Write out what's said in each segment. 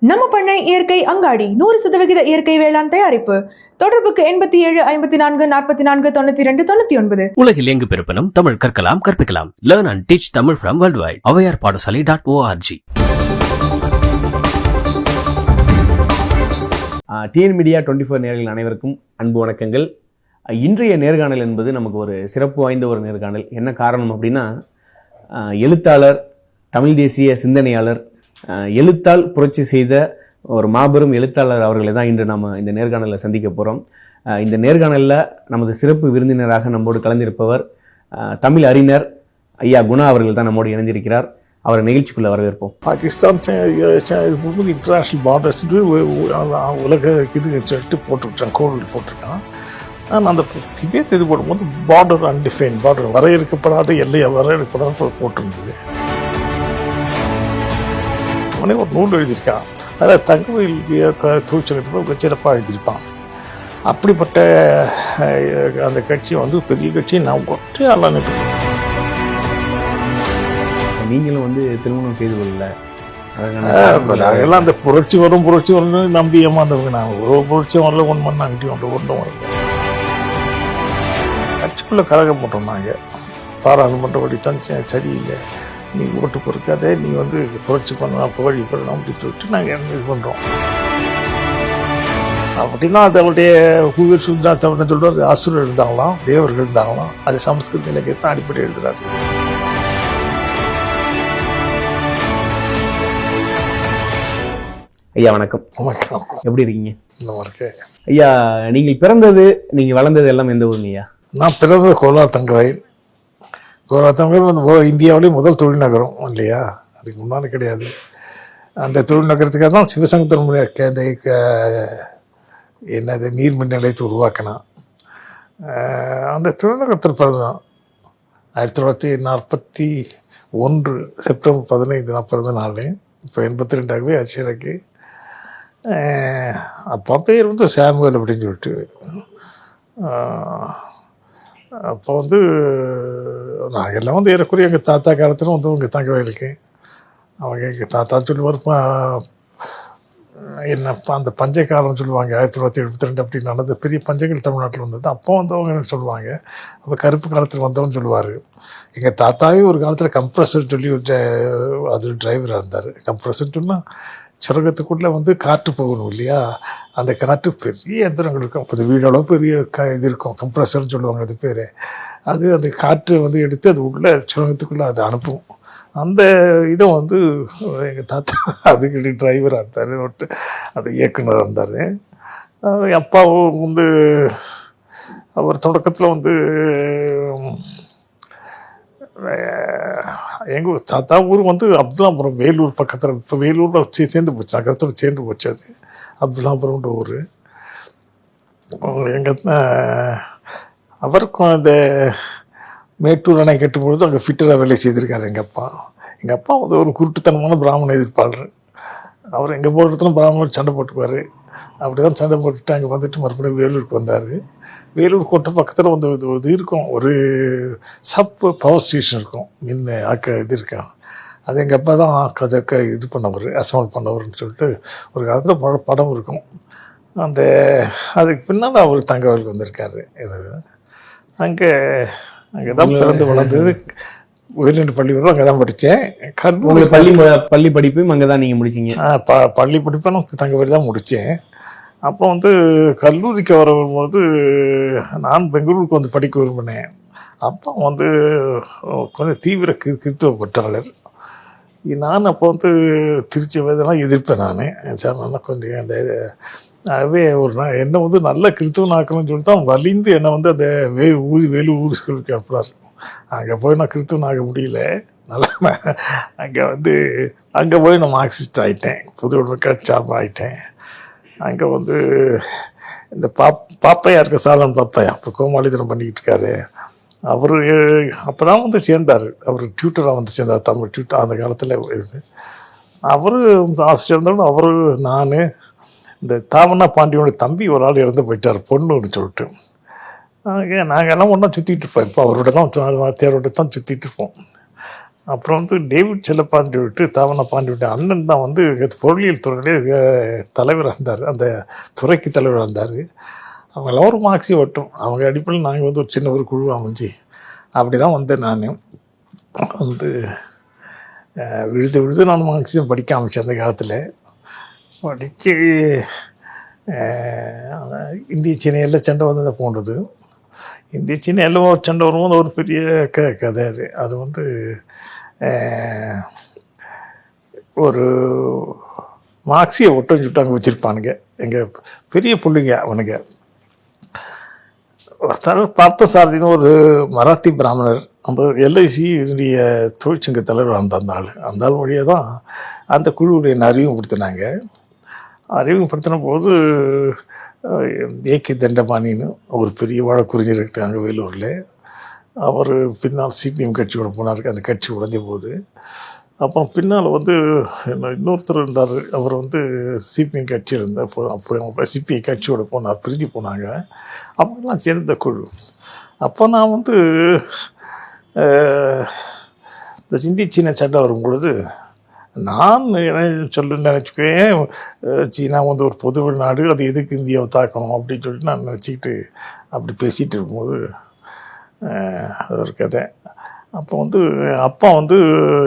நம்ம பண்ணை இயற்கை அங்காடி 100% இயற்கை வேளாண் தயாரிப்பு. தொடர்புக்கு 87 54 44 92 99. உலகில் எங்கு பிறப்பினும் தமிழ் கற்கலாம் கற்பிக்கலாம். Learn and teach Tamil from world wide. Avvaiyar பாடசாலை.org. டிஎன் மீடியா 24 நேயர்கள் அனைவருக்கும் அன்பு வணக்கங்கள். இன்றைய நேர்காணல் என்பது நமக்கு ஒரு சிறப்பு வாய்ந்த ஒரு நேர்காணல். என்ன காரணம் அப்படின்னா, எழுத்தாளர், தமிழ் தேசிய சிந்தனையாளர், எழுத்தால் புரட்சி செய்த ஒரு மாபெரும் எழுத்தாளர் அவர்களை தான் இன்று நாம் இந்த நேர்காணலில் சந்திக்க போகிறோம். இந்த நேர்காணலில் நமது சிறப்பு விருந்தினராக நம்மோடு கலந்திருப்பவர் தமிழ் அறிஞர் ஐயா குணா அவர்கள் தான் நம்மோடு இணைந்திருக்கிறார். அவரை நிகழ்ச்சிக்குள்ளே வரவேற்போம். பாகிஸ்தான் இன்டர்நேஷ்னல் பார்டர்ஸ் உலக இது சொல்லிட்டு போட்டுவிட்டான், கோவில் போட்டிருக்கான். ஆனால் அந்த திபேத் இது போடும்போது பார்டர் அன்டிஃபைன், பார்டர் வரையறுக்கப்படாத எல்லையை வரையறுக்கப்படாத போட்டிருந்தது. அவனே ஒரு நூல் எழுதியிருக்கான், அதில் தகவல் தொழிற்சங்கத்தை சிறப்பாக எழுதியிருப்பான். அப்படிப்பட்ட அந்த கட்சி வந்து பெரிய கட்சியை நான் ஒற்றை ஆளாக நீங்களும் வந்து திருமணம் செய்து கொள்ளல, அதெல்லாம் அந்த புரட்சி வரும்னு நம்பி ஏமாந்தவங்க. நான் ஒரு புரட்சியும் வரல, ஒன்று அங்கேயும் ஒன்றும் வரல. கட்சிக்குள்ளே கழகம் போட்டோம் நாங்கள். பாராளுமன்ற வழித்தான் சரியில்லை, நீ ஓட்டு பொறுக்காதே, நீ வந்து புரட்சி பண்ணலாம், புகழி பண்ணலாம் அப்படின்னு சொல்லிட்டு நாங்கள் இது பண்ணுறோம். அப்படின்னா அது அவருடைய ஹூவர் சுல்தான் சொல்கிறார், அசுரர் இருந்தாங்களாம், தேவர்கள் இருந்தாங்களாம். அது சமஸ்கிருத இலக்கியத்தான் அடிப்படை எழுதுறாரு. ஐயா வணக்கம். வணக்கம், எப்படி இருக்கீங்க? நல்லா இருக்கேன் ஐயா. நீங்கள் பிறந்தது, நீங்கள் வளர்ந்தது எல்லாம் எந்த ஊருங்க ஐயா? நான் பிறந்த கோலார் தங்கவயல். கோலார் தங்கவயல் வந்து இந்தியாவிலேயே முதல் தொழில் நகரம் இல்லையா, அதுக்கு முன்னாடி கிடையாது. அந்த தொழில் நகரத்துக்காக தான் சிவசங்கர் என்னது நீர்மின் நிலையத்தை உருவாக்கினான். அந்த தொழில் நகரத்தில் பிறந்தான் 1941 செப்டம்பர் 15 நான் பிறந்த நாள். இப்போ 82 ஆச்சு எனக்கு. அப்பா பேர் வந்து சாமுவேல் அப்படின்னு சொல்லிட்டு. அப்போ வந்து நாங்கள் எல்லாம் வந்து ஏறக்குறைய எங்கள் தாத்தா காலத்தில் வந்து உங்கள் தங்கவயலுக்கு அவங்க எங்கள் தாத்தா சொல்லுவார், என்னப்பா அந்த பஞ்ச காலம்னு சொல்லுவாங்க. 1972 அப்படி நடந்த பெரிய பஞ்சங்கள் தமிழ்நாட்டில் வந்தது. அப்போ வந்தவங்க சொல்லுவாங்க, அப்போ கருப்பு காலத்தில் வந்தவன்னு சொல்லுவார். எங்கள் தாத்தாவே ஒரு காலத்தில் கம்ப்ரஸர் சொல்லி அது டிரைவராக இருந்தார். கம்ப்ரஸர்னு சொன்னால் சுரங்கத்துக்குள்ளே வந்து காற்று போகணும் இல்லையா, அந்த காற்று பெரிய எந்திரங்கள் இருக்கும். அப்போ வீடளவு பெரிய இது இருக்கும், கம்ப்ரஸர்னு சொல்லுவாங்க அது பேர். அது அந்த காற்று வந்து எடுத்து அது உள்ளே சுரங்கத்துக்குள்ளே அதை அனுப்பும். அந்த இதை வந்து எங்கள் தாத்தா அதுக்கு டிரைவராக இருந்தார், அது இயக்குனராக இருந்தார். அப்பாவும் வந்து அவர் தொடக்கத்தில் வந்து எங்கள் தாத்தா ஊர் வந்து அப்துல்லாபுரம், வேலூர் பக்கத்தில். இப்போ வேலூரில் சேர்ந்து போச்சு, நகரத்தோடு சேர்ந்து போச்சு. அது அப்துல்லாபுரம்ன்ற ஊர். எங்கள் அவருக்கும் அந்த மேட்டூர் அணை கட்டும் பொழுது அங்கே ஃபிட்டராக வேலை செய்திருக்காரு எங்கள் அப்பா. எங்கள் அப்பா வந்து ஒரு குருட்டுத்தனமான பிராமண எதிர்ப்பாளர். அவர் எங்கே போகிறதுனா பிராமணர் சண்டை போட்டுக்குவார். அப்படி தான் சண்டை போட்டுட்டு அங்கே வந்துட்டு மறுபடியும் வேலூருக்கு வந்தார். வேலூர் கோட்டை பக்கத்தில் வந்து இது இருக்கும், ஒரு பவர் ஸ்டேஷன் இருக்கும், மின்ன இது இருக்கும். அது எங்கள் அப்பா தான் அதுக்கு இது பண்ணவர், அசம்பிள் பண்ணவர்னு சொல்லிட்டு ஒரு காலத்தில் படம் இருக்கும். அந்த அதுக்கு பின்னால் அவர் தங்கவயலுக்கு வந்திருக்காரு. இது அங்கே தான் பிறந்து வளர்ந்தது. உயர்நிலை பள்ளி வரும் அங்கே தான் படித்தேன். பள்ளி படிப்பையும் அங்கே தான் நீங்கள் முடிச்சிங்க? பள்ளி படிப்பை நான் தங்கவயல் தான் முடித்தேன். அப்போ வந்து கல்லூரிக்கு வரும்போது நான் பெங்களூருக்கு வந்து படிக்க விரும்பினேன். அப்போ வந்து கொஞ்சம் தீவிர கிறித்துவ பற்றாளர் நான். அப்போ வந்து திருச்சி இதெல்லாம் எதிர்ப்பேன் நான். சார் நல்லா கொஞ்சம் அந்த அதுவே ஒரு என்னை வந்து நல்ல கிறித்துவன் ஆக்கணும்னு சொல்லிட்டு தான் வலிந்து என்னை வந்து அந்த வேலூர் ஸ்கூலுக்கு அனுப்புனார். அங்கே போய் நான் கிறித்துவன் ஆக முடியல. நல்லா அங்கே போய் நான் மார்க்சிஸ்ட் ஆகிட்டேன், புது சார்பு ஆகிட்டேன். அங்கே வந்து இந்த பாப்பையா இருக்க சாலன் பாப்பையா இப்போ கோமாளித்தனம் பண்ணிக்கிட்டு இருக்காரு. அவர் அப்போ தான் வந்து சேர்ந்தார், அவர் டியூட்டராக வந்து சேர்ந்தார், தமிழ் டியூட்டர் அந்த காலத்தில் இருந்து. அவர் ஆசிரியர் இருந்தாலும் அவர் நான் இந்த தாவண்ணா பாண்டியனோட தம்பி ஒரு ஆள் இறந்து போயிட்டார், பொண்ணுன்னு சொல்லிட்டு. நாங்கள் எல்லாம் ஒன்றா சுற்றிட்டு இருப்போம். இப்போ அவரோட தான் தேரோட தான் சுற்றிட்டு இருப்போம். அப்புறம் வந்து டேவிட் செல்லப்பாண்டி விட்டு தாவன பாண்டி விட்டு அண்ணன் தான் வந்து பொருளியல் துறையிலே தலைவராக இருந்தார், அந்த துறைக்கு தலைவராக இருந்தார். அவங்க எல்லோரும் மார்க்ஸி ஓட்டும், அவங்க அடிப்படையில் நாங்கள் வந்து ஒரு சின்ன ஒரு குழு அமைஞ்சு அப்படி தான் வந்தேன். நான் வந்து விழுது நான் மார்க்சியம் படிக்க ஆரம்பித்தேன். அந்த காலத்தில் படித்து இந்திய சீன எல்லை சண்டை வந்து போனது. இந்திய சீன எல்லை சண்டை வரும்போது ஒரு பெரிய கதை அது. அது வந்து ஒரு மார்க்சியை ஒட்டம் சுட்டாங்க வச்சுருப்பானுங்க எங்கள் பெரிய பிள்ளைங்க. அவனுங்க பார்த்த சாரதின்னு ஒரு மராத்தி பிராமணர், அந்த எல்ஐசி என்னுடைய தொழிற்சங்க தலைவர் அந்த ஆள் வழியாக தான் அந்த குழுவுடைய அறிமுகப்படுத்தினாங்க. அறிமுகப்படுத்தின போது ஏகே தண்டபாணின்னு ஒரு பெரிய வழக்குறிஞர் இருக்காங்க வேலூரில். அவர் பின்னால் சிபிஎம் கட்சியோட போனார். அந்த கட்சி உடைஞ்ச போது அப்புறம் பின்னால் வந்து இன்னொருத்தர் இருந்தார், அவர் வந்து சிபிஎம் கட்சியில் இருந்தார். அப்போ சிபிஐ கட்சியோட போனார், பிரிஞ்சு போனாங்க. அப்போலாம் சேர்ந்த குழு. அப்போ நான் வந்து இந்த இந்திய சீன சண்டை வரும்பொழுது நான் நினச்சிக்குவேன், சீனா வந்து ஒரு பொது நாடு, அது எதுக்கு இந்தியாவை தாக்கணும் அப்படின்னு சொல்லிட்டு நான் நினச்சிக்கிட்டு அப்படி பேசிகிட்டு இருக்கும்போது அது ஒரு கதை. அப்போ வந்து அப்பா வந்து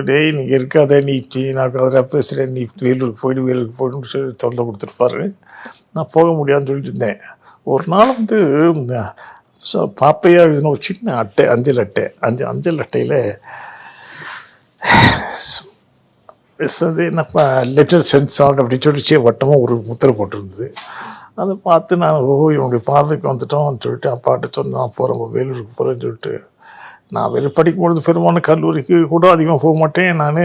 டேய் நீங்கள் இருக்காத, நீ சீனாவுக்கு அதில் பேசுகிறேன், நீ வேலூருக்கு போயிடுன்னு சொல்லி தொண்டை கொடுத்துருப்பாரு. நான் போக முடியாதுன்னு சொல்லிட்டு இருந்தேன். ஒரு நாள் வந்து பாப்பையாக எழுதின ஒரு சின்ன அட்டை, அஞ்சல் அட்டையில் அது என்னப்பா லெட்டர் சென்ஸ் ஆட் அப்படின்னு சொல்லி வட்டமாக ஒரு முத்திரை போட்டிருந்தது. அதை பார்த்து நான் இவனுடைய பார்வைக்கு வந்துட்டோம்னு சொல்லிட்டு அப்பாட்ட சொன்னேன், நான் போகிறேன், வேலூருக்கு போகிறேன்னு சொல்லிட்டு. நான் வெளியே படிக்கும்பொழுது பெரும்பாலும் கல்லூரிக்கு கூட அதிகமாக போக மாட்டேன். நான்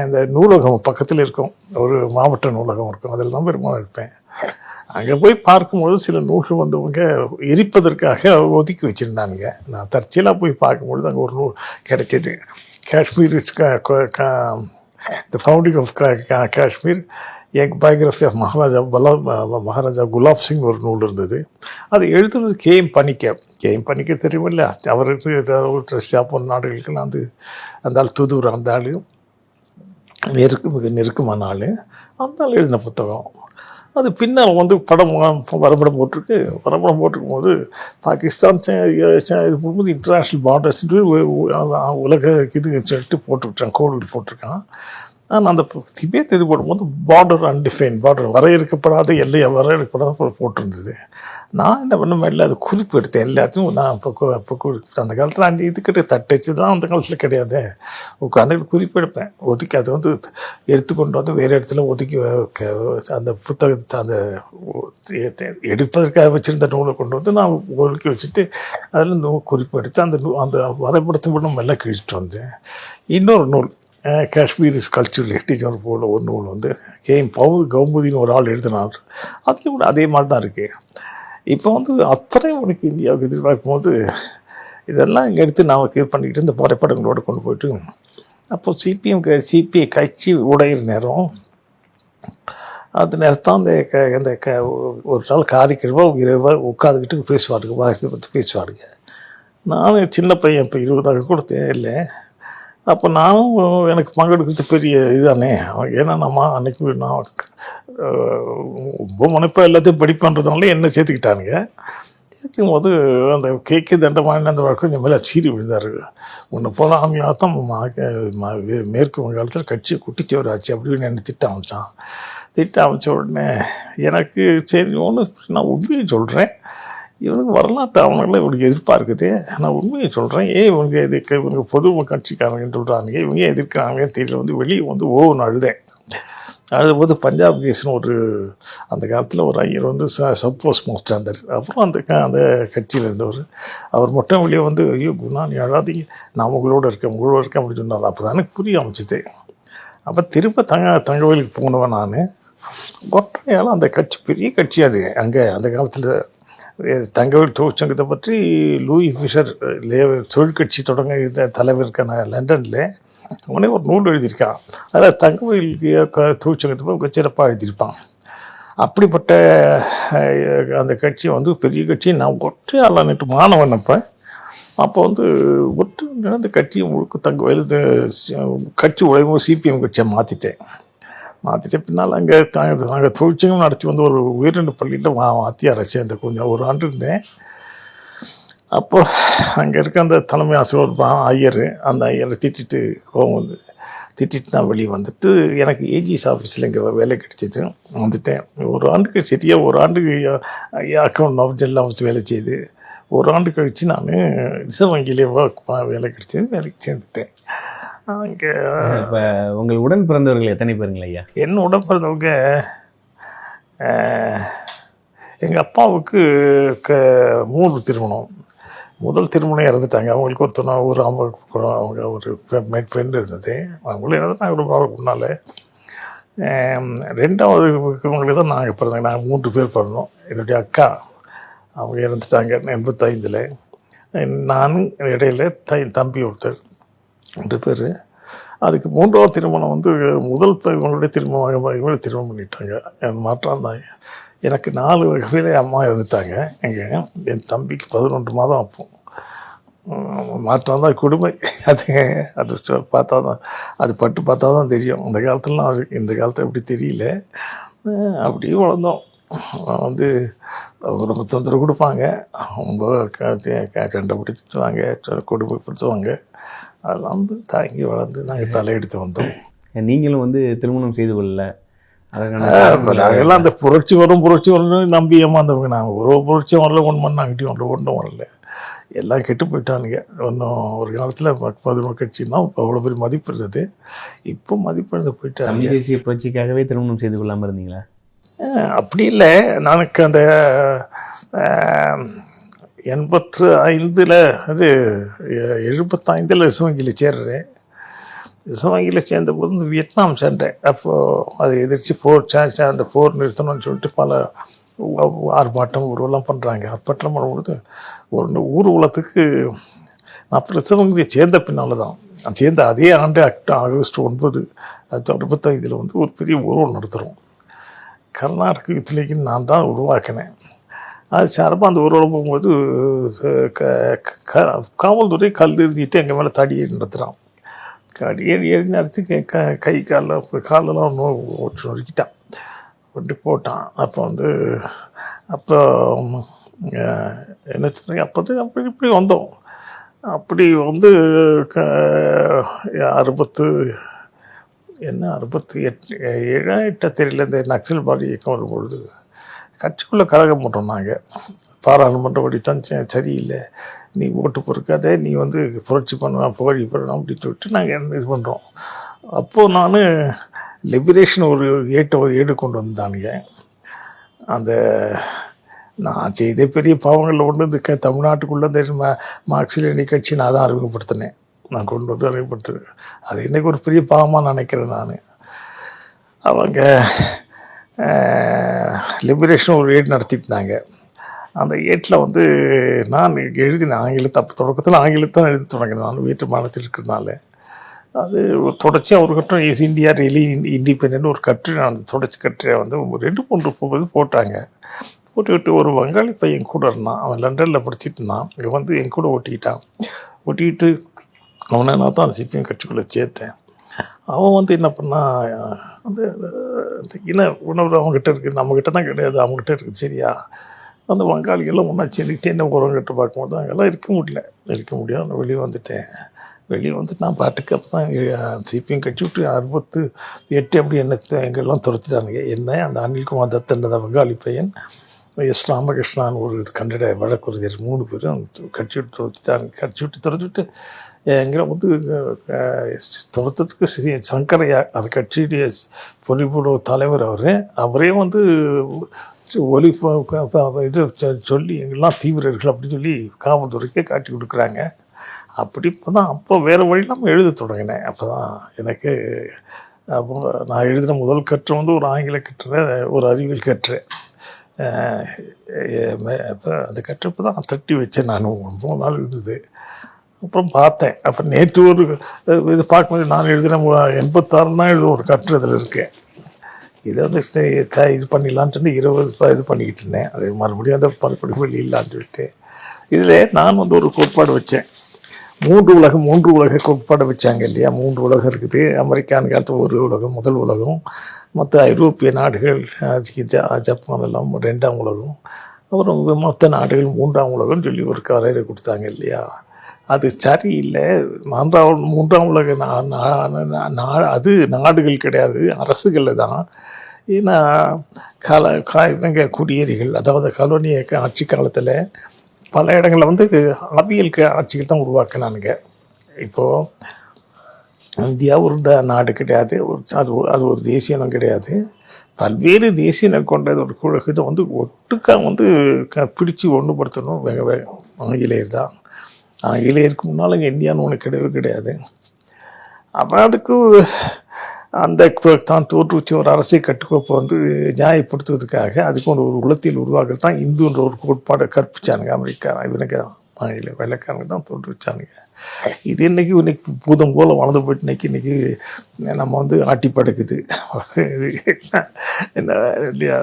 இந்த நூலகம் பக்கத்தில் இருக்கும், ஒரு மாவட்ட நூலகம் இருக்கும், அதில் தான் பெரும்பாலும் இருப்பேன். அங்கே போய் பார்க்கும்போது சில நூல்கள் வந்தவங்க எரிப்பதற்காக ஒதுக்கி வச்சுருந்தானுங்க. நான் தற்செயலாக போய் பார்க்கும்பொழுது அங்கே ஒரு நூல் கிடைக்கிது. Kashmir the founding of Kashmir, எக் பயோகிராஃபி ஆஃப் மகாராஜா குலாப் சிங் ஒரு நூல் இருந்தது. அது எழுதுனது கேஎம் பணிக்க தெரியுமில்ல, அவருக்கு ஜாப்பான் நாடுகளுக்கு நான் அந்த ஆள் தூதுவர், அந்த ஆள் மிக நெருக்கமான ஆள். அந்த ஆள் எழுதின புத்தகம். அது பின்னால் வந்து வரைபடம் போட்டிருக்கும் போது பாகிஸ்தான் இன்டர்நேஷ்னல் பார்டர்ஸ் உலக இது சொல்லிட்டு போட்டுவிட்டான், கோடு போட்டிருக்கான். ஆனால் அந்த திபேத் இது போடும்போது பார்டர் அன்டிஃபைன், பார்டர் வரையறுக்கப்படாத எல்லையை வரையறுக்கப்படாத போட்டிருந்தது. நான் என்ன பண்ண இல்லை, அது குறிப்பு எடுத்தேன் எல்லாத்தையும். நான் இப்போ அந்த காலத்தில் அஞ்சு இதுக்கிட்ட தட்டச்சு தான் அந்த காலத்தில் கிடையாது. உட்காந்து குறிப்பு எடுப்பேன், ஒதுக்கி அதை வந்து எடுத்துக்கொண்டு வந்து வேறு இடத்துல ஒதுக்கி அந்த புத்தகத்தை அந்த எடுப்பதற்காக வச்சுருந்த நூலை கொண்டு வந்து நான் ஒதுக்கி வச்சுட்டு அதில் குறிப்பு எடுத்து அந்த வரைபடத்தை விட எல்லாம் கிழிச்சிட்டு வந்தேன். இன்னொரு நூல் காஷ்மீர் இஸ் கல்ச்சுரல் ஹெரிட்டேஜ் போல் ஒரு நூல் வந்து கேஎம் கௌமுதின்னு ஒரு ஆள் எழுதினார். அதுலேயும் கூட அதே மாதிரி தான் இருக்குது. இப்போ வந்து அத்தனை உனக்கு இந்தியாவுக்கு எதிர்பார்க்கும் போது இதெல்லாம் இங்கே எடுத்து நான் இது பண்ணிக்கிட்டு இந்த புகைப்படங்களோடு கொண்டு போயிட்டு, அப்போ சிபிஐ கட்சி உடையிற நேரம், அது நேரத்தான் அந்த ஒரு நாள் காரிக்கிழமை உட்காந்துக்கிட்டு பேசுவாருங்க, வாரத்தை பற்றி பேசுவாருங்க. நானும் சின்ன பையன், இப்போ 20 கூட தேவையில்லை. அப்போ நானும் எனக்கு பங்கெடுக்கிறது பெரிய இதுதானே. ஏன்னா அன்றைக்கி நான் ரொம்ப முனைப்பாக எல்லாத்தையும் படிப்பேன்றதுனால என்ன சேர்த்துக்கிட்டானுங்க. சேர்த்துக்கும் போது அந்த கேக்கு தண்டமான அந்த வழக்கம் இந்த மேலே சீறி விழுந்தார். ஒன்று போல அவங்களால தான் மேற்கு வங்காளத்தில் கட்சியை குட்டிச்சவர் ஆச்சு அப்படின்னு என்ன திட்ட அமைச்ச உடனே எனக்கு சரி ஒன்று நான் உண்மையை சொல்கிறேன், இவனுக்கு வரலாற்று ஆவணங்களை இவனுக்கு எதிர்பார்க்குது, நான் உண்மையை சொல்கிறேன், இவனுக்கு பொது கட்சிக்காரங்கன்னு சொல்கிறாங்க, இவங்க எதிர்க்கிறாங்கன்னு தெரியல. வந்து வெளியே வந்து ஒவ்வொன்று அழுதும்போது பஞ்சாப் கேஸ்னு ஒரு அந்த காலத்தில் ஒரு ஐயர் வந்து சப்போஸ் மாஸ்டர் இருந்தார். அப்புறம் அந்த கட்சியில் இருந்தவர், அவர் மட்டும் வெளியே வந்து ஐயோ குணா நீ அழாதீங்க, நான் உங்களோட இருக்கேன் அப்படின்னு சொன்னார். அப்போ தான் எனக்கு புரிய அமைச்சிது. அப்போ திரும்ப தங்கவேலுக்கு போனவன் நான். ஒற்றையால் அந்த கட்சி பெரிய கட்சி அது. அங்கே அந்த காலத்தில் தங்கவேல் தொழிற்சங்கத்தை பற்றி லூயி ஃபிஷர் தொழிற்கட்சி தொடங்க இருந்த தலைவருக்கான லண்டனில் அவனே ஒரு நூல் எழுதியிருக்கான். அதில் தங்கவேல் தொழிற்சங்கத்தை பற்றி சிறப்பாக எழுதியிருப்பான். அப்படிப்பட்ட அந்த கட்சியை வந்து பெரிய கட்சி நான் ஒற்றையால் நேற்று மாணவன். அப்போ வந்து அந்த கட்சியை முழுக்க தங்க வயது கட்சி உழைக்கும் சிபிஎம் கட்சியை மாற்றிட்டேன் பின்னால் அங்கே நாங்கள் தொழிற்சங்கம் நடத்தி வந்து ஒரு உயர்நிலை பள்ளியில் வாத்தியாரை சேர்ந்த கொஞ்சம் ஒரு ஆண்டு இருந்தேன். அப்போ அங்கே இருக்க அந்த தலைமை ஆசிரியர் ஐயர், அந்த ஐயரை திட்டிட்டு நான் வெளியே வந்துட்டு எனக்கு ஏஜிஎஸ் ஆஃபீஸில் இங்கே வேலை கிடைச்சிது. வந்துட்டேன். ஒரு ஆண்டுக்கு சரியாக ஒரு ஆண்டுக்கு அக்கௌண்ட் ஆஃபீஸில் ஆஃபீஸ் வேலை செய்து ஒரு ஆண்டு கழித்து நான் ரிசர்வ் வங்கியிலே வேலை கிடைச்சது. வேலைக்கு சேர்ந்துட்டேன். அங்கே இப்போ உங்கள் உடன் பிறந்தவர்கள் எத்தனை பேருங்களா ஐயா? என்ன உடன் பிறந்தவங்க எங்கள் அப்பாவுக்கு 3 திருமணம். முதல் திருமணம் இறந்துட்டாங்க. அவங்களுக்கு அவங்க ஒரு ஃப்ரெண்டு இருந்தது. அவங்களும் இறந்துட்டாங்க ரொம்ப முன்னால். 2வது இவங்களுக்கு தான் நாங்கள் பிறந்தாங்க. நாங்கள் 3 பேர் பிறந்தோம். என்னுடைய அக்கா அவங்க இறந்துட்டாங்க 85. நானும் இடையில தம்பி ஒருத்தர் 2 பேர். அதுக்கு 3வது திருமணம் வந்து முதல் இவங்களுடைய இவங்களை திருமணம் பண்ணிட்டாங்க. மாற்றம் தான் எனக்கு 4 வகையில் அம்மா இருந்துட்டாங்க. என் தம்பிக்கு 11 மாதம் அப்போ மாற்றம் தான் கொடுமை. அது பார்த்தா தான் அது பார்த்தா தான் தெரியும். அந்த காலத்துலலாம் இந்த காலத்தில் எப்படி தெரியல. அப்படியே வளர்ந்தோம். வந்து அவங்க ரொம்ப தொந்தரவு கொடுப்பாங்க, ரொம்ப கண்டுபிடிச்சுவாங்க, கொடுமைப்படுத்துவாங்க. அதெல்லாம் வந்து தாங்கி வளர்ந்து நாங்கள் தலையெடுத்து வந்தோம். நீங்களும் வந்து திருமணம் செய்து கொள்ளல, நாங்கள்லாம் அந்த புரட்சி வரும்னு நம்பி ஏமாந்தவங்க. நாங்கள் ஒரு புரட்சியும் வரல, ஒன்றும் வரல. எல்லாம் கெட்டு போயிட்டானுங்க. ஒன்றும் ஒரு காலத்தில் மதுரை கட்சின்னா இப்போ அவ்வளோ பெரிய மதிப்பு இருந்தது. இப்போ மதிப்பு இருந்து போயிட்டாங்க. தமிழ் தேசிய புரட்சிக்காகவே திருமணம் செய்து கொள்ளாமல் இருந்தீங்களா? அப்படி இல்லை. எனக்கு அந்த 85 அது 75 ரிசர்வ் சேர்றேன். ரிசர்வ் வங்கியில் சேர்ந்தபோது வியட்நாம் சென்றேன். அப்போது அதை எதிர்த்து அந்த போர் நிறுத்தணும்னு சொல்லிட்டு பல ஆர்ப்பாட்டம் ஊர்வலம் பண்ணுறாங்க. ஆர்ப்பாட்டம் பண்ணும்பொழுது ஒரு ஊர்வலத்துக்கு நான் ரிசர்வ் வங்கியை சேர்ந்த பின்னால் தான் சேர்ந்த அதே ஆண்டு ஆகஸ்ட் 9, 1965 வந்து ஒரு பெரிய ஊர்வலம் நடத்துகிறோம். கர்நாடக யுத்திலேக்கின்னு நான் தான் உருவாக்கினேன். அது சார்பாக அந்த ஊர்வலம் போகும்போது காவல்துறை கல் எழுதிட்டு எங்கள் மேலே தடியை நடத்துகிறான். ஏறி நேரத்துக்கு கை காலெல்லாம் நொறுக்கிட்டான், ஒட்டி போட்டான். அப்போ என்ன சொன்னாங்க, அப்படி இப்படி வந்தோம். அப்படி வந்து 67 தெரியல. இந்த நக்சல் பாடி இயக்கம் வரும்பொழுது கட்சிக்குள்ளே கழகம் போட்டோம். நாங்கள் பாராளுமன்றப்படி தான் சரியில்லை, நீ ஓட்டு பொறுக்காத, நீ வந்து புரட்சி பண்ணலாம், புகழி பண்ணலாம் அப்படின்னு சொல்லிட்டு நாங்கள் இது பண்ணுறோம். அப்போது நான் லிபரேஷன் ஒரு ஏடு கொண்டு வந்தானுங்க. அந்த நான் செய்த பெரிய பாவங்களில் ஒன்று இந்த தமிழ்நாட்டுக்குள்ளே இந்த மார்க்சிஸ்ட் கட்சி நான் தான் அறிமுகப்படுத்தினேன். நான் கொண்டு வந்து அறிமுகப்படுத்துவேன். அது இன்றைக்கி ஒரு பெரிய பாவமாக நினைக்கிறேன். நான் அவங்க லிபரேஷன் ஒரு ஏடு நடத்திட்டாங்க. அந்த ஏட்டில் வந்து நான் எழுதினேன் ஆங்கிலத்தை. அப்போ தொடக்கத்தில் ஆங்கிலத்தான் எழுதி தொடங்கினேன். நான் வீட்டு மாநிலத்தில் இருக்கிறதுனால அது ஒரு தொடர்ச்சியாக ஒரு கட்டுரை இஸ் இந்தியா ரியலி இண்டிபெண்ட் ஒரு கட்டுரை. நான் அந்த தொடர்ச்சி கட்டுரையை வந்து 2-3 போட்டாங்க. போட்டுக்கிட்டு ஒரு வங்காளி பையன் கூட இருந்தான். அவன் லண்டனில் படிச்சுட்டு இருந்தான். இங்கே வந்து என் கூட ஒட்டிக்கிட்டு அவனை நான் தான் சிபிஎம் கட்சிக்குள்ளே சேர்த்தேன். அவன் வந்து என்ன பண்ணால் அந்த இன உணவு அவங்ககிட்ட இருக்குது, நம்மக்கிட்ட தான் கிடையாது, அவங்ககிட்ட இருக்குது. சரியா, அந்த வங்காளிகள்லாம் ஒன்றா சேர்ந்துக்கிட்டே என்ன உரங்கிட்ட பார்க்கும்போது அங்கெல்லாம் இருக்க முடியாது. வெளியே வந்துட்டு நான் பாட்டுக்கு அப்போ தான் சிபிஎம் கட்சி விட்டு 68 அப்படி எங்கெல்லாம் துரத்திட்டானுங்க. என்ன அந்த அனில்குமார் தத்தன் வங்காளி பையன், எஸ் ராமகிருஷ்ணான் ஒரு கன்னட வழக்குரைஞர் 3 பேரும் கட்சி விட்டு துரத்திட்டாங்க. கட்சி விட்டு துரத்திட்டு எங்களை வந்து துரத்துறதுக்கு சரி சங்கரையா அந்த கட்சியுடைய பொறிப்புடைய தலைவர் அவரே வந்து இது சொல்லி எங்கெல்லாம் தீவிரர்கள் அப்படின்னு சொல்லி காவல்துறைக்கே காட்டி கொடுக்குறாங்க. அப்போ வேறு வழி நம்ம எழுத தொடங்கினேன். அப்போ தான் எனக்கு நான் எழுதின முதல் கற்று வந்து ஒரு ஆங்கில கட்டுரை, ஒரு அறிவியல் கட்டுரை. அப்போ அந்த கட்டுரை தான் தட்டி வச்சேன். நான் 3 நாள் இருந்தது. அப்புறம் பார்த்தேன். அப்போ நேற்று ஒரு இது பார்க்கும்போது நான் எழுதின 86 தான் எழுத ஒரு கட்டுரை இதில் இருக்கேன். இதை வந்து இது பண்ணிடலான்னு சொல்லி 20 இது பண்ணிக்கிட்டு இருந்தேன். அது மறுபடியும் அந்த மறுபடியும் வெளியிடலான்னு சொல்லிட்டு இதில் நான் வந்து ஒரு கோட்பாடு வச்சேன். மூன்று உலக கோட்பாடு வச்சாங்க இல்லையா. 3 உலகம் இருக்குது. அமெரிக்கான் காலத்தில் ஒரு உலகம், முதல் உலகம். மற்ற ஐரோப்பிய நாடுகள், ஜப்பான் எல்லாம் 2ஆம் உலகம். அப்புறம் மற்ற நாடுகள் 3ஆம் உலகம்னு சொல்லி ஒரு கரையை கொடுத்தாங்க இல்லையா. அது சரியில்லை. 3ஆம் உலக அது நாடுகள் கிடையாது, அரசுகள் தான். ஏன்னா இவங்க குடியேறிகள், அதாவது கலோனிய ஆட்சி காலத்தில் பல இடங்களில் வந்து ஆவியல் ஆட்சிகள் தான் உருவாக்கினானுங்க. இப்போது இந்தியா ஒரு நாடு கிடையாது, அது ஒரு தேசிய இனம் கிடையாது. பல்வேறு தேசிய இனம் கொண்ட ஒரு குழகத்தை வந்து ஒட்டுக்கா வந்து பிடிச்சி ஒன்றுபடுத்தணும் ஆங்கிலேயர் தான். ஆங்கிலேயருக்கு முன்னால் இங்கே இந்தியான்னு ஒன்று கிடையவே கிடையாது. அப்போ அதுக்கு அந்த தான் தோற்றுவிச்ச ஒரு அரசை கட்டுக்கோப்பை வந்து நியாயப்படுத்துவதற்காக அதுக்கு ஒரு உலகத்தில் உருவாக்குறது தான் இந்துன்ற ஒரு கோட்பாடை கற்பிச்சானுங்க அமெரிக்கா. இவனுக்கு ஆங்கில வெள்ளைக்காரங்க தான் தோற்றுவிச்சானுங்க. இது இன்னைக்கு பூதம் போல் வளர்ந்து போயிட்டு இன்னைக்கு நம்ம வந்து ஆட்டி படுக்குது. என்ன இல்லையா,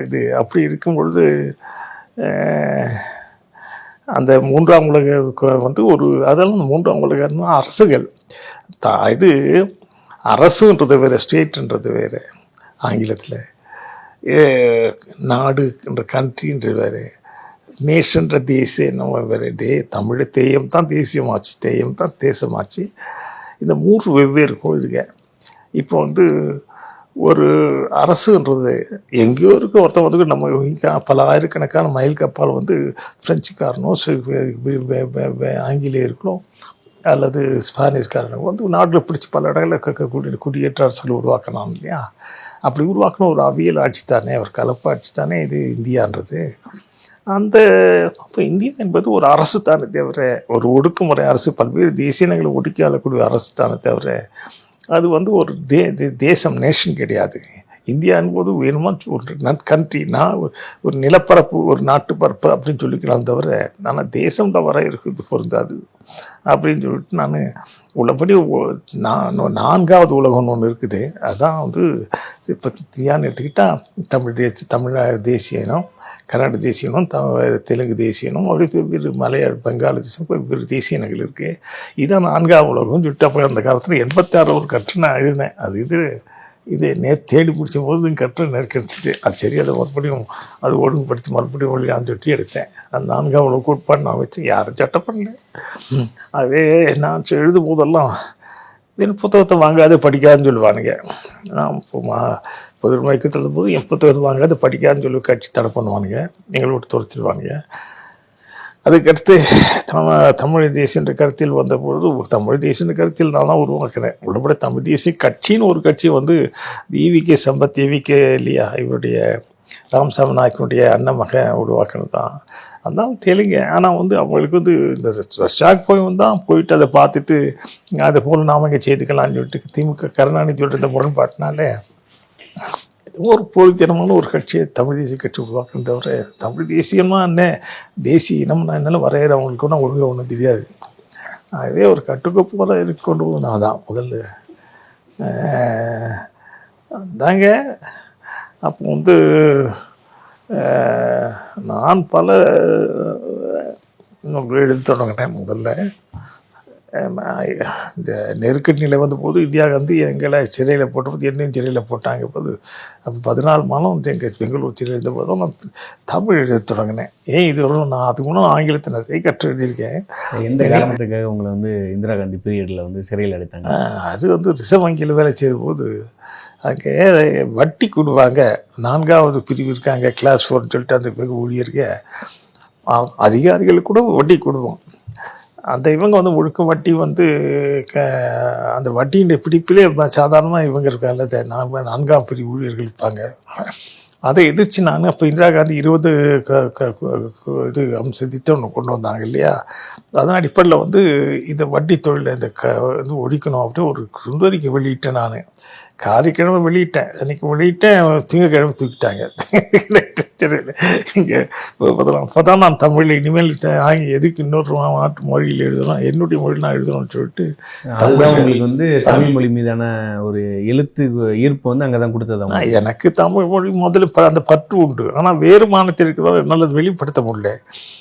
இது அப்படி இருக்கும் பொழுது அந்த 3ஆம் உலக வந்து அதெல்லாம் 3ஆம் உலகம்னா அரசுகள் இது அரசுன்றது வேறு, ஸ்டேட்டுன்றது வேறு. ஆங்கிலத்தில் நாடுன்ற கண்ட்ரின்றது வேறு, நேஷன்ற தேசியம் நம்ம வேறு. தமிழ் தேயம் தான் தேசியமாச்சு, தேயம் தான் தேசமாச்சு. இந்த 3 வெவ்வேறு கோயிலுங்க. இப்போ வந்து ஒரு அரசுன்றது எங்கேயோ இருக்க ஒருத்தன் வந்து நம்ம பல ஆயிரக்கணக்கான மைல் கப்பால் வந்து பிரெஞ்சுக்காரனோ ஆங்கிலேயர்களோ அல்லது ஸ்பானிஷ்காரனும் வந்து நாட்டில் பிடிச்சி பல இடங்களில் குடியேற்ற அரசுகள் உருவாக்கணும் இல்லையா. அப்படி உருவாக்கணும் ஒரு அவியல் ஆட்சி தானே, ஒரு கலப்பு ஆட்சி தானே இது இந்தியான்றது. அப்போ இந்தியா என்பது ஒரு அரசு தானே தவிர, ஒரு ஒடுக்குமுறை அரசு, பல்வேறு தேசியங்களை ஒடுக்கி ஆளக்கூடிய அரசு தானே தவிர அது வந்து ஒரு தேசம், நேஷன் கிடையாது. இந்தியா என்பது வேணுமா ஒரு கண்ட்ரி, ஒரு நிலப்பரப்பு, ஒரு நாட்டுப்பரப்பு அப்படின்னு சொல்லிக்கலாம் தவிர, ஆனால் தேசம் தவிர இருக்குது பொருந்தாது அப்படின்னு சொல்லிட்டு நான் உள்ளபடி 4ஆவது உலகம்னு ஒன்று இருக்குது. அதான் வந்து இப்போ தியான்னு எடுத்துக்கிட்டால் தமிழ் தேசிய இனம், கன்னட தேசிய இனம், தெலுங்கு தேசிய இனம், அப்படி வெவ்வேறு மலையாள பெங்கால தேசம் வெவ்வேறு தேசிய இனங்கள் இருக்குது. இதான் 4ஆவது உலகம்னு சொல்லிட்டு அப்போ அந்த காலத்தில் 86 ஒரு கற்று நான் எழுதினேன். அது இதை தேடி பிடிச்ச போது கற்று கிடச்சிது. அது சரி, அதை மறுபடியும் அது ஒழுங்குபடுத்தி மறுபடியும் ஒழியான்னு சொல்லிட்டு எடுத்தேன். அந்த 4ஆம் உலக கோட்பாடு நான் வச்சு யாரும் சட்டம் பண்ணல. அதே நான் எழுதும் போதெல்லாம் என் புத்தகத்தை வாங்காது படிக்காதுன்னு சொல்லுவானுங்க. நான் பொது மயக்கத்தில் இருந்தபோது என் புத்தகத்தை வாங்காது படிக்காதுன்னு சொல்லி கட்சி தடை பண்ணுவானுங்க, எங்களை விட்டு துரத்திடுவானுங்க. அதுக்கடுத்து தமிழ் தேசியன்ற கருத்தில் வந்தபொழுது தமிழ் தேசியன்ற கருத்தில் நான் தான் உருவாக்குறேன். உள்ளபடி தமிழ் தேசிய கட்சின்னு ஒரு கட்சி வந்து ஈவிகே சம்பத், ஈவிகே இல்லையா, இவருடைய ராமசாமி நாயக்கனுடைய அண்ணன் மகன் உருவாக்கினது தான். அதான் தெலுங்கு. ஆனால் வந்து அவங்களுக்கு வந்து இந்த ரஷ்யாவுக்கு போயிட்டு அதை பார்த்துட்டு அதை போல் நாம இங்கே செய்துக்கலாம்னு சொல்லிட்டு திமுக கருணாநிதியோட இந்த முரண்பாட்டினாலே ஒரு போலித்தனமான ஒரு கட்சியை தமிழ் தேசிய கட்சி உருவாக்கணும் தவிர, தமிழ் தேசியம்னா என்ன, தேசிய இனம்னா என்னென்னு வரைகிற அவங்களுக்கு ஒன்றும் ஒழுங்காக ஒன்றும் தெரியாது. ஆகவே ஒரு கட்டுக்கோப்பு போல கொண்டு நான் தான் முதல்ல தாங்க. அப்போ வந்து நான் பல எழுதி தொடங்கினேன். முதல்ல இந்த நெருக்கடி நிலை வந்தபோது இந்தியா காந்தி எங்களை சிறையில் போட்டபோது என்னையும் சிறையில் போட்டாங்க. போது அப்போ 14 மாதம் எங்கள் பெங்களூர் சிறையில் இருந்தபோதும் நான் தமிழ் எழுத தொடங்கினேன். இது நான் அதுக்கு முன்னே ஆங்கிலத்தை நிறைய கற்று எழுதியிருக்கேன். எந்த காரணத்துக்காக உங்களை வந்து இந்திரா காந்தி பீரியடில் வந்து சிறையில் எடுத்தாங்க? அது வந்து ரிசர்வ் வங்கியில் வேலை செய்தபோது அங்கே வட்டி கொடுவாங்க. 4ஆவது பிரிவு இருக்காங்க, கிளாஸ் 4ன்னு சொல்லிட்டு அந்த வெகு ஊழியருக்கு அதிகாரிகளுக்கு கூட வட்டி கொடுவோம். அந்த இவங்க வந்து முழுக்க வட்டி வந்து அந்த வட்டியின் பிடிப்பிலே சாதாரணமாக இவங்க இருக்காங்க, 4ஆம் பிரிவு ஊழியர்கள் இருப்பாங்க. அதை எதிர்த்து நான் அப்போ இந்திரா காந்தி 20 இது அம்ச திட்டம் ஒன்று கொண்டு வந்தாங்க இல்லையா. அதன் அடிப்படையில் வந்து இந்த வட்டி தொழிலை இந்த வந்து ஒழிக்கணும் அப்படின்னு ஒரு சுந்தரிக்கை வெளியிட்டேன். நான் காரிக்கிழமை வெளியிட்டேன், அன்றைக்கி வெளியிட்டேன், திங்கக்கிழமை தூக்கிட்டாங்க. தெரியல. இங்கே அப்போதான் நான் தமிழ் இனிமேல் எதுக்கு இன்னொரு நாட்டு மொழியில் எழுதணும், என்னுடைய மொழியில் நான் எழுதணும்னு சொல்லிட்டு அதுதான் உங்களுக்கு வந்து தமிழ் மொழி மீதான ஒரு எழுத்து ஈர்ப்பு வந்து அங்கதான் கொடுத்தது. எனக்கு தமிழ் மொழி முதல்ல அந்த பற்று உண்டு. ஆனால் வேறு மாநிலத்தில் இருக்கிறவங்க என்னால் அதை வெளிப்படுத்த முடியல.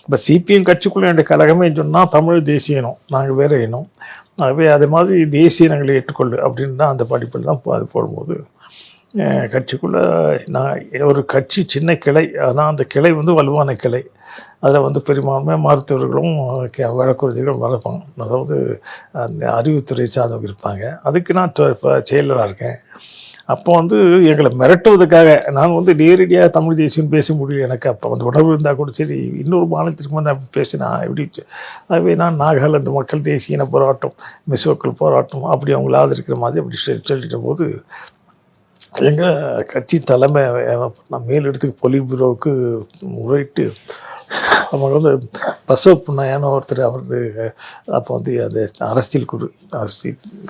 இப்போ சிபிஎம் கட்சிக்குள்ளே என்னுடைய கழகமே சொன்னால் தமிழ் தேசிய இனம், நாங்கள் வேறு இனம், ஆகவே அதே மாதிரி தேசிய இனங்களை ஏற்றுக்கொள்ளு அப்படின்னு தான் அந்த படிப்பில் தான் அது போடும்போது கட்சிக்குள்ளே நான் ஒரு கட்சி சின்ன கிளை, ஆனால் அந்த கிளை வந்து வலுவான கிளை. அதில் வந்து பெரும்பான்மை மருத்துவர்களும் வழக்குறுதிகளும் வளர்ப்பாங்க, அதாவது அந்த அறிவுத்துறை சார்ந்தவங்க இருப்பாங்க. அதுக்கு நான் இப்போ செயலராக இருக்கேன். அப்போ வந்து எங்களை மிரட்டுவதற்காக நான் வந்து நேரடியாக தமிழ் தேசியம் பேச முடியும். எனக்கு அப்போ வந்து உணர்வு இருந்தால் கூட சரி, இன்னொரு மாநிலத்திற்கு வந்து அப்படி பேசினா எப்படி. ஆகவே நான் நாகாலாந்து மக்கள் தேசிய இன போராட்டம், மிசோக்கள் போராட்டம் அப்படி அவங்கள ஆதரிக்கிற மாதிரி அப்படி சொல்லிட்ட போது எங்கள் கட்சி தலைமை நான் மேலிடத்துக்கு பொலிட் பியூரோவுக்கு முறையிட்டு அவங்க வந்து பசவ புண்ணையான ஒருத்தர், அவருக்கு அப்போ வந்து அந்த அரசியல் குழு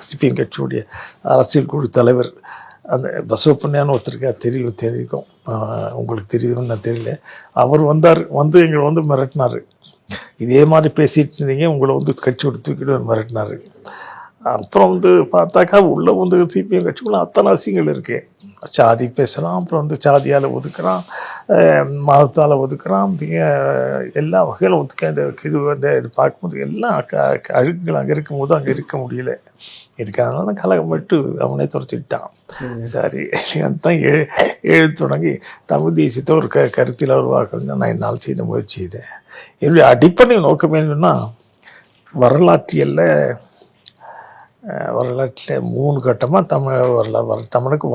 சிபிஎம் கட்சியுடைய அரசியல் குழு தலைவர் அந்த பசவ புண்ணையான ஒருத்தருக்கு தெரியும் உங்களுக்கு தெரியுதுன்னு நான் தெரியல. அவர் வந்தார், வந்து எங்களை வந்து மிரட்டினார். இதே மாதிரி பேசிகிட்டு இருந்தீங்க, உங்களை வந்து கட்சி விட்டு தூக்கிட்டு மிரட்டினார். அப்புறம் வந்து பார்த்தாக்கா உள்ளே வந்து சிபிஎம் கட்சிக்குள்ள அத்தனை அரசியங்கள் இருக்குது. சாதி பேசுகிறான், அப்புறம் வந்து சாதியால் ஒதுக்குறான், மதத்தால் ஒதுக்குறான், எல்லா வகையிலும் ஒதுக்க. இது பார்க்கும்போது எல்லாம் அழுக்குகள் அங்கே இருக்கும்போது அங்கே இருக்க முடியல. இருக்கிறதுனால கலகம் விட்டு அவனே துரத்திட்டான். சரி, அதுதான் எழுத தொடங்கி தமிழ் தேசியத்தை ஒரு கருத்தில் உருவாக்கணும்னு நான் என்னால் செய்த முயற்சி செய்தேன். என்னுடைய அடிப்படை நோக்கம் என்னன்னா, வரலாற்றில் 3 கட்டமாக தமிழுக்கு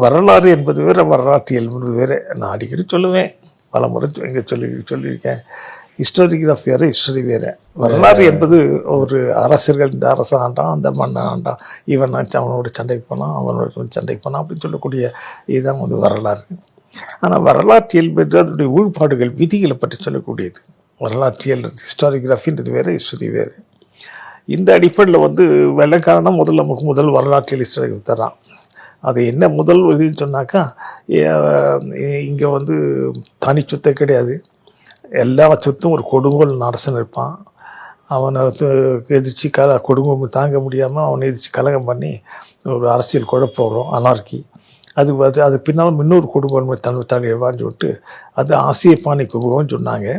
வரலாறு என்பது வேறு, வரலாற்றியல் என்பது வேறு. நான் அடிக்கடி சொல்லுவேன், பல முறை இங்கே சொல்லியிருக்கேன். ஹிஸ்டாரிகிராஃபி வேறு, ஹிஸ்டரி வேறு. வரலாறு என்பது ஒரு அரசர்கள் இந்த அரசு ஆண்டான், அந்த மண்ணை ஆண்டான், இவன் அவனோட சண்டைக்கு போனான், அவனோட சண்டைக்கு போனான் அப்படின்னு சொல்லக்கூடிய இதுதான் வந்து வரலாறு. ஆனால் வரலாற்றியல் என்பது அதனுடைய ஊழ்பாடுகள், விதிகளை பற்றி சொல்லக்கூடியது. வரலாற்றியல் ஹிஸ்டாரிகிராஃபின்றது வேறு, ஹிஸ்டரி வேறு. இந்த அடிப்படையில் வந்து வெள்ளைக்காரனா முதல் வரலாற்றியல் ஹிஸ்டரி தரான். அது என்ன முதல் இதுன்னு சொன்னாக்கா, இங்கே வந்து தனி சொத்தை கிடையாது, எல்லா சொத்தும் ஒரு கொடுங்கோல் அரசன் இருப்பான். அவனை எதிர்த்து கொடுங்கோல் தாங்க முடியாமல் அவனை எதிர்த்து கலகம் பண்ணி ஒரு அரசியல் குழப்பம் வரும், அனார்கி. அது பின்னால் இன்னொரு கொடுங்கோல் தன்னை வாங்கி விட்டு அது ஆசிய பாணி கும்பகம்னு சொன்னாங்க.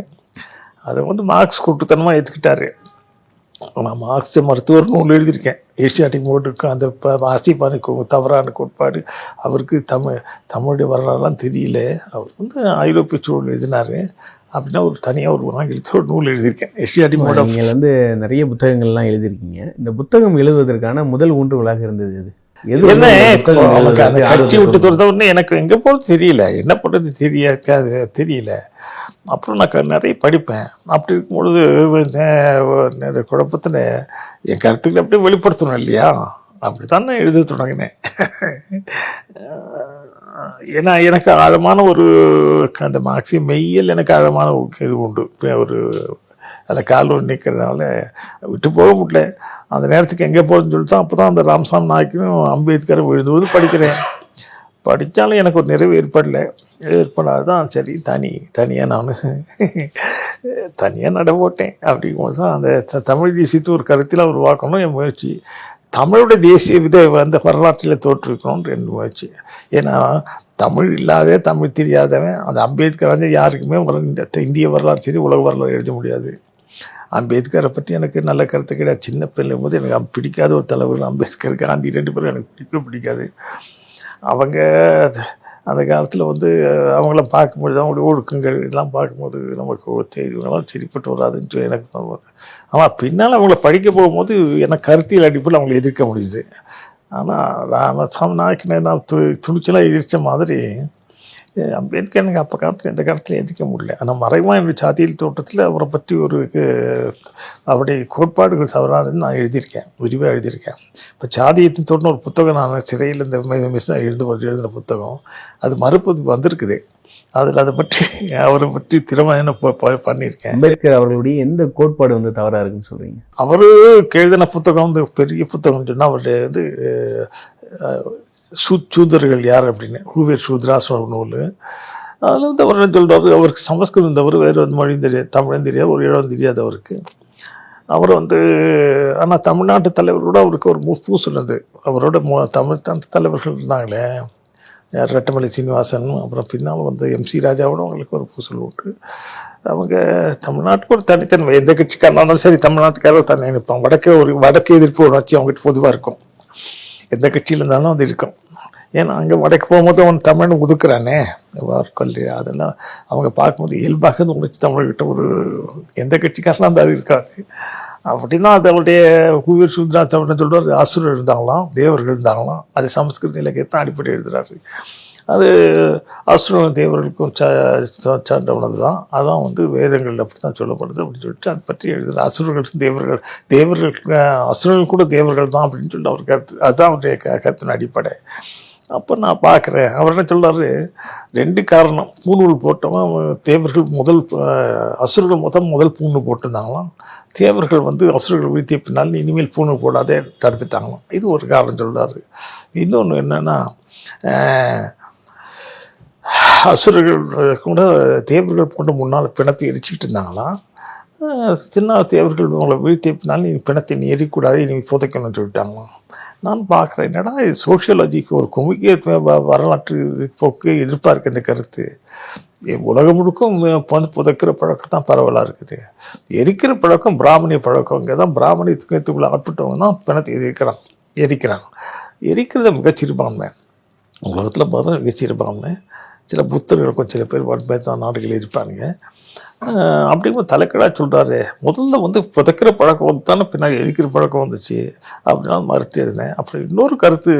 அதை வந்து மார்க்ஸ் கூட்டுத்தனமாக ஏற்றுக்கிட்டாரு. நான் மார்க்ஸ் மருத்துவர் நூல் எழுதியிருக்கேன், ஏஷியாட்டிக் மோட்டுக்கு அந்த ஆசிப்பானி தவறான கோட்பாடு. அவருக்கு தமிழுடைய வரலாறுலாம் தெரியல. அவர் வந்து ஐரோப்பிய சூழல் எழுதினார். அப்படின்னா ஒரு தனியாக ஒரு ஆங்கிலத்தில் ஒரு நூல் எழுதியிருக்கேன், ஏஷியாட்டிக் மோட். நீங்கள் வந்து நிறைய புத்தகங்கள்லாம் எழுதியிருக்கீங்க. இந்த புத்தகம் எழுதுவதற்கான முதல் ஊன்றுகோலாக இருந்தது அது என்ன? அந்த கட்சி விட்டு துறந்த உடனே எனக்கு எங்கே போகிறது தெரியல, என்ன பண்ணுறது தெரியல. அப்புறம் நான் நிறைய படிப்பேன். அப்படி இருக்கும்பொழுது குழப்பத்தில் என் கருத்துக்களை அப்படியே வெளிப்படுத்தணும் இல்லையா, அப்படி தான் நான் எழுத தொடங்கினேன். ஏன்னா எனக்கு ஆழமான ஒரு அந்த மார்க்சியம் மெய்யல் எனக்கு ஆழமான இது உண்டு. ஒரு அதில் கால் ஒன்று நிற்கிறதுனால விட்டு போக முடியல. அந்த நேரத்துக்கு எங்கே போகிறதுன்னு சொல்லிட்டு அப்போ தான் அந்த ராம்சாமி நாயக்கும் அம்பேத்கரை எழுதுவது படிக்கிறேன். படித்தாலும் எனக்கு ஒரு நிறைவு ஏற்படாதான். சரி, தனியாக நான் தனியாக நட போட்டேன். அப்படிங்கும்போது தான் அந்த தமிழ் தேசியத்தை ஒரு கருத்தில் உருவாக்கணும் என் முயற்சி. தமிழுடைய தேசிய அந்த வரலாற்றில் தோற்றுவிக்கணும்ன்ற என் முயற்சி. ஏன்னா தமிழ் இல்லாத, தமிழ் தெரியாதவன் அந்த அம்பேத்கர் வந்து யாருக்குமே இந்திய வரலாறு சரி உலக வரலாறு எழுத முடியாது. அம்பேத்கரை பற்றி எனக்கு நல்ல கருத்து கிடையாது. சின்ன பிள்ளை போது எனக்கு பிடிக்காத ஒரு தலைவர் அம்பேத்கர், காந்தி 2 பேரும் எனக்கு பிடிக்காது. அவங்க அந்த காலத்தில் வந்து அவங்கள பார்க்கும்போது அவங்களுடைய ஒழுக்கங்கள் எல்லாம் பார்க்கும்போது நமக்கு இவங்களாம் சரிப்பட்டு வராதுன்னு சொல்லி எனக்கு. ஆனால் பின்னால் அவங்கள படிக்க போகும்போது எனக்கு கருத்தியல் அடிப்படையில் அவங்களை எதிர்க்க முடியுது. ஆனால் ராமசாமி நாயக்கனை நான் துணிச்சலாக எதிர்த்த மாதிரி அம்பேத்கர் எனக்கு அப்போ காலத்தில் எந்த காலத்தில் எதிர்க்க முடியல. ஆனால் மறைவாக என்னுடைய சாதியல் தோட்டத்தில் அவரை பற்றி அவருடைய கோட்பாடுகள் தவறாதுன்னு நான் எழுதியிருக்கேன், விரிவாக எழுதியிருக்கேன். இப்போ சாதியத்தின் தோட்டம் ஒரு புத்தகம் நான் சிறையில் இந்த மிஸ் எழுதின புத்தகம், அது மறுபதிப்பு வந்திருக்குது. அதில் அவரை பற்றி திறமையான பண்ணியிருக்கேன். அம்பேத்கர் அவர்களுடைய எந்த கோட்பாடு வந்து தவறாக இருக்குன்னு சொல்கிறீங்க? அவர் எழுதின புத்தகம் வந்து பெரிய புத்தகம்னு சொன்னால் அவருடைய சூதர்கள் யார் அப்படின்னு ஹூவேர் சூத்ராஸ் நூல். அதில் வந்து அவர் என்ன சொல்கிறார், அவருக்கு சமஸ்கிருதம் தவிர வேறு ஒரு மொழியும் தெரியாது, தமிழும் தெரியாது, ஒரு இடம் தெரியாது அவருக்கு. அவர் வந்து ஆனால் தமிழ்நாட்டு தலைவரோட அவருக்கு ஒரு பூசல் இருந்தது. அவரோட தமிழ்நாட்டு தலைவர்கள் இருந்தாங்களே, ரெட்டமலை சீனிவாசன், அப்புறம் பின்னால் வந்து MC ராஜாவோட அவங்களுக்கு ஒரு பூசல் உண்டு. அவங்க தமிழ்நாட்டுக்கு ஒரு தனித்தன்மை, எந்த கட்சிக்காரனாக இருந்தாலும் சரி தமிழ்நாட்டுக்காரர் தனி நினைப்பாங்க. வடக்கு எதிர்ப்பு ஒரு வச்சு அவங்ககிட்ட பொதுவாக இருக்கும், எந்த கட்சியில் இருந்தாலும் அது இருக்கும். ஏன்னா அங்கே வடக்கு போகும்போது அவன் தமிழ்னு ஒதுக்குறானே கொல்லி, அதெல்லாம் அவங்க பார்க்கும்போது இயல்பாக உணர்ச்சி தமிழ்கிட்ட ஒரு எந்த கட்சிக்காரனா அந்த அது இருக்காது. அப்படின்னா அது அவருடைய ஹூவேர் சூத்ரா தமிழ்னு சொல்கிறார். அசுரர் இருந்தாங்களாம், தேவர்கள் இருந்தாங்களாம், அது சமஸ்கிருத இலக்கியத்தான் அடிப்படை எழுதுறாரு. அது அசுரன் தேவர்களுக்கும் சார்ந்தவனது தான், அதான் வந்து வேதங்கள் அப்படி தான் சொல்லப்படுது அப்படின்னு சொல்லிட்டு அதை பற்றி எழுதுகிறார். அசுரர்கள் தேவர்கள் அசுரர்கள் கூட தேவர்கள் தான் அப்படின்னு சொல்லி அவர் கருத்து, அதுதான் அவருடைய கருத்தின் அடிப்படை. அப்போ நான் பார்க்குறேன் அவர் என்ன சொல்கிறாரு, 2 காரணம். பூணூல் போட்டவன் தேவர்கள் அசுரர்கள் முதல் பூணூல் போட்டிருந்தாங்களாம். தேவர்கள் வந்து அசுரர்கள் வீழ்த்திய பின்னால் இனிமேல் பூணூல் போடாதே தடுத்துட்டாங்களாம். இது ஒரு காரணம் சொல்கிறாரு. இன்னொன்று என்னென்னா, அசுரர்கள் கூட தேவர்கள் போன்ற முன்னால் பிணத்தை எரிச்சிக்கிட்டு இருந்தாங்களாம். சின்ன தேவர்கள் உங்களை வீழ்த்தியப்பினாலும் நீ பிணத்தை நீ எரிக்கூடாது, நீ புதைக்கணும்னு சொல்லிட்டாங்களாம். நான் பார்க்குறேன், என்னடா இது சோஷியாலஜிக்கு ஒரு குமிக்கிய வரலாற்று போக்கு எதிர்ப்பாக இருக்குது இந்த கருத்து. உலகம் முழுக்கும் புதைக்கிற பழக்கம் தான் பரவலாக இருக்குது. எரிக்கிற பழக்கம் பிராமணிய பழக்கம். இங்கே தான் பிராமணியத்துக்குள்ள ஆட்பட்டவங்க தான் பிணத்தை எரிக்கிறாங்க. எரிக்கிறத மிகச்சிறுபான்மை உலகத்தில் பார்த்தா மிகச்சிறுபான்மை. சில புத்தர்களுக்கும் சில பேர் வடமேற்ற நாடுகள் இருப்பானுங்க. அப்படிங்கும்போது தலைக்கடா சொல்கிறாரு, முதல்ல வந்து புதைக்கிற பழக்கம் வந்து தானே பின்னாடி எரிக்கிற பழக்கம் வந்துச்சு அப்படின்னா மறுத்து எழுதினேன். அப்புறம் இன்னொரு கருத்து,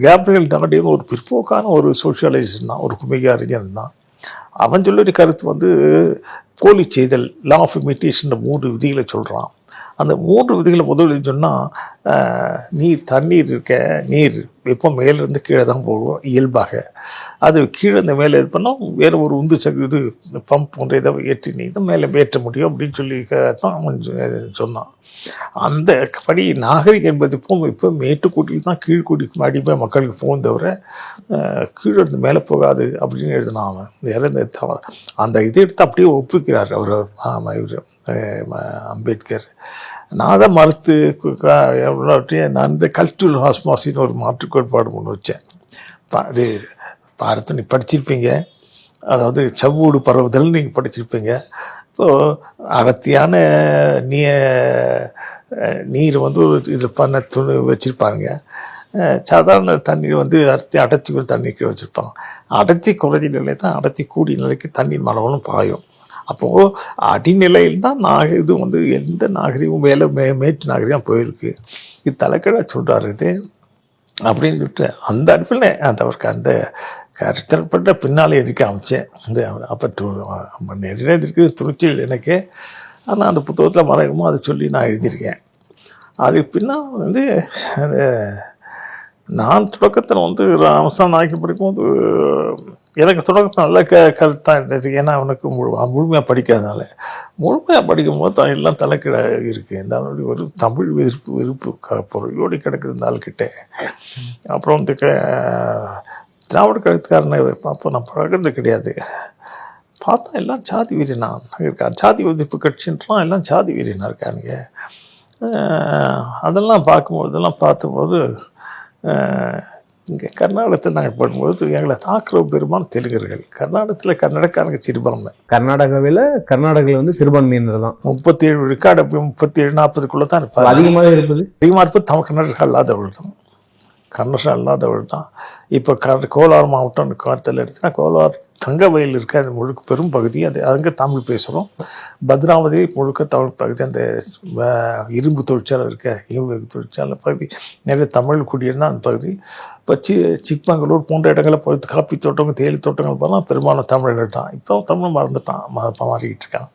கேப்ரியல் டார்டின் ஒரு பிற்போக்கான ஒரு சோஷியலைசேஷன் தான், ஒரு குமிக அறிஞர் தான். அவன் சொல்லிய கருத்து வந்து போலி செய்தல், லா ஆஃப் இமிட்டேஷன் 3 விதிகளை சொல்கிறான். அந்த 3 விதிகளை முதலில் சொன்னால், தண்ணீர் இருக்க நீர் எப்போ மேலேருந்து கீழே தான் போகும் இயல்பாக. அது கீழே இந்த மேலே இருப்போம்னா வேறு ஒரு உந்து இது பம்ப் போன்ற இதை ஏற்றி நீ தான் மேலே ஏற்ற முடியும் அப்படின்னு சொல்லி தான் அவன் சொன்னான். அந்த படி நாகரிகம் என்பது இப்போ மேட்டுக்கூட்டில் தான் கீழ்கூட்டிக்கு அடிப்படை மக்களுக்கு போகும் தவிர கீழே இருந்து மேலே போகாது அப்படின்னு எழுதினான் அவன். வேறு அந்த இதை எடுத்து அப்படியே ஒப்புக்கிறார் அவர் இவர் அம்பேத்கர். நான் தான் மறுத்து நான் இந்த கல்ச்சுரல் ஹாஸ்மாசின்னு ஒரு மாற்று கோட்பாடு ஒன்று வச்சேன். அது பார்த்து நீ படிச்சிருப்பீங்க, அதாவது சவ்வூடு பரவுதல் நீங்கள் படிச்சிருப்பீங்க. இப்போது அடர்த்தியான நீர் வந்து ஒரு இது பண்ண துணி வச்சுருப்பாங்க. சாதாரண தண்ணீர் வந்து அடர்த்தி ஒரு தண்ணீர் வச்சுருப்பாங்க. அடர்த்தி குறைஞ்ச நிலை தான் அடர்த்தி கூடிய நிலைக்கு தண்ணீர் மலவலும் பாயும். அப்போது அடிநிலையில் தான் இது வந்து எந்த நாகரிகம் மேட்டு நாகரிகம் போயிருக்கு. இது தலைக்கடா சொல்கிறாரு இது அப்படின்னு சொல்லிட்டு அந்த அடிப்பில் அவருக்கு அந்த கருத்தப்பட்ட பின்னால் எதுக்க அமைச்சேன். அப்போ நிறைய இருக்குது துணிச்சல் எனக்கு. ஆனால் அந்த புத்தகத்தில் மறைமுகமாக அதை சொல்லி நான் எழுதியிருக்கேன். அதுக்கு பின்னால் வந்து நான் தொடக்கத்தில் வந்து ராமசாமி நாய்க்கு படிக்கும்போது எனக்கு தொடக்கத்தில் நல்ல கருத்தான் இருந்தது. ஏன்னா அவனுக்கு முழுமையாக படிக்காதனால. முழுமையாக படிக்கும்போது தான் எல்லாம் தலைக்கிட இருக்குது. இந்த ஒரு தமிழ் வெறுப்பு பொருளோடு கிடக்குது இந்த ஆள்கிட்ட. அப்புறம் வந்து திராவிட கழுத்துக்காரனை அப்போ நான் பழகிறது கிடையாது. பார்த்தா எல்லாம் சாதி வீரனா இருக்கான், சாதி எதிர்ப்பு கட்சின்றான், எல்லாம் சாதி வீரனா இருக்கானுங்க. அதெல்லாம் பார்க்கும்போது இங்கே கர்நாடகத்தில் நாங்கள் படும்போது எங்களை தாக்குற பெரும்பாலும் தெலுங்கர்கள். கர்நாடகத்தில் கர்நாடகாரங்க சிறுபான்மை. கர்நாடகாவில் வந்து சிறுபான்மையினர் தான் 37 விழுக்காடு, 37-40க்குள்ளே தான் இருப்பாங்க. அதிகமாக இருப்பது கர்நாடகா இல்லாதவர்கள் தான், கர்நாடகா இல்லாதவர்கள் தான். இப்போ கோலார் மாவட்டம் காலத்தில் எடுத்துன்னா கோலார் தங்கவயல் இருக்க அந்த முழுக்க பெரும் பகுதி, அது அங்கே தமிழ் பேசுகிறோம். பத்ராவதி முழுக்க தமிழ் பகுதி. அந்த இரும்பு தொழிற்சாலை இருக்க இரும்பு தொழிற்சாலை பகுதி நிறைய தமிழ் குடியிருந்தால் அந்த பகுதி. இப்போ சிக்மங்களூர் போன்ற இடங்களில் போய் காப்பி தோட்டங்கள் தேயிலை தோட்டங்கள் போனால் பெரும்பாலும் தமிழர்கள் தான். இப்போ தமிழ் மறந்துட்டான், மாறிக்கிட்டு இருக்காங்க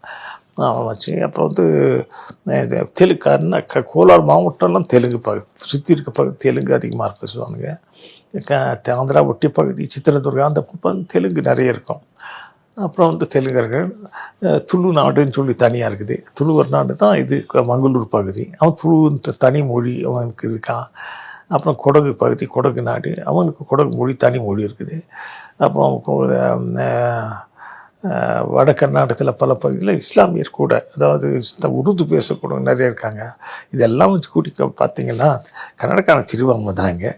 வச்சு. அப்புறம் வந்து தெலுங்கு கோலார் மாவட்டம்லாம் தெலுங்கு பகுதி, சுற்றி இருக்க பகுதி தெலுங்கு அதிகமாக பேசுவானுங்க. ஆந்திரா ஒட்டி பகுதி சித்திரதுர்கா அந்த தெலுங்கு நிறைய இருக்கும். அப்புறம் வந்து தெலுங்கர்கள் துளு நாடுன்னு சொல்லி தனியாக இருக்குது. துளுவர் நாடு தான் இது மங்களூர் பகுதி. அவன் துளு தனி மொழி அவனுக்கு இருக்கான். அப்புறம் கொடகு பகுதி, கொடகு நாடு, அவங்களுக்கு கொடகு மொழி தனி மொழி இருக்குது. அப்புறம் வட கர்நாடகத்தில் பல பகுதியில் இஸ்லாமியர் கூட, அதாவது உருது பேசக்கூட நிறைய இருக்காங்க. இதெல்லாம் வச்சு கூட்டி பார்த்தீங்கன்னா கன்னடக்கான சிறுபான்மை தான் இங்கே.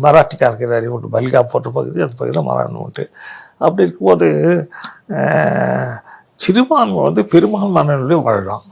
மராட்டிக்காரங்க நிறைய உண்டு, பல்கா போன்ற பகுதி, அந்த பகுதியில் மராட்டி உண்டு. அப்படி இருக்கும்போது சிறுபான்மை பெரும்பான்மையிலே வாழலாம்.